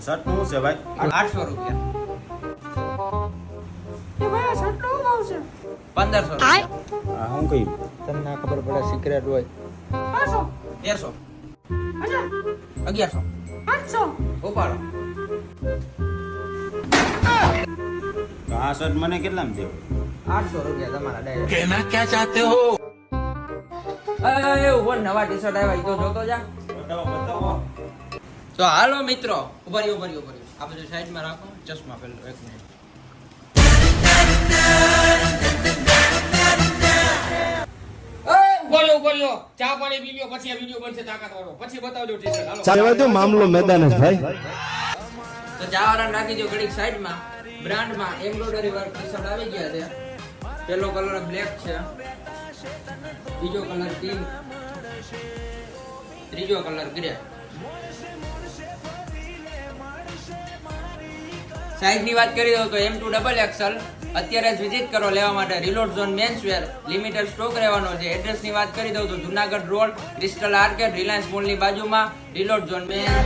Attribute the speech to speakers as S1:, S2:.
S1: Shirt નું છે ભાઈ
S2: 800 રૂપિયા.
S3: એ ભાઈ આ શર્ટ નો ભાવ છે
S2: 1500 રૂપિયા.
S1: આ હું કહ્યું
S4: તમને ના ખબર પડે સિક્રેટ હોય
S3: 500
S2: 1300
S3: અચ્છા
S2: 1100
S3: 800
S2: ઉપાડો.
S1: આ શર્ટ મને કેટલામાં દેવો
S2: 800 રૂપિયા તમારા ડાયરેક્ટ. कहना क्या चाहते हो? એ ઉપર નવા ટી-શર્ટ આવ્યા ઈ તો જોતો જા.
S1: બતાવો બતાવો.
S2: તો હાલો મિત્રો, ઉભા રહ્યો. આ બધું સાઈડમાં રાખો. ચશ્મા પેલો 1 મિનિટ. ઉભા રહ્યો. ચા પાણી પી લ્યો, પછી આ વિડિયો બનશે તાકાતવાળો. પછી બતાવજો ટી-શર્ટ. હાલો.
S4: ચાલવા દો મામલો મેદાન જ ભાઈ.
S2: તો ચા વાળાને રાખી દો ઘડીક સાઈડમાં. બ્રાન્ડમાં એમ્બ્રોઇડરી વર્ક ટી-શર્ટ આવી ગયા છે. પેલો કલર બ્લેક છે, બીજો કલર પિંક, ત્રીજો કલર ગ્રે. સાઈઝ ની વાત કરી દઉં તો M2XXL અત્યારે જ વિઝિટ કરો લેવા માટે. Reload zone menswear limited stock રહેવાનો છે. એડ્રેસ ની વાત કરી દઉં તો Junagadh road, crystal arcade, Reliance mall ની બાજુમાં રિલોડ ઝોન મેન્સ.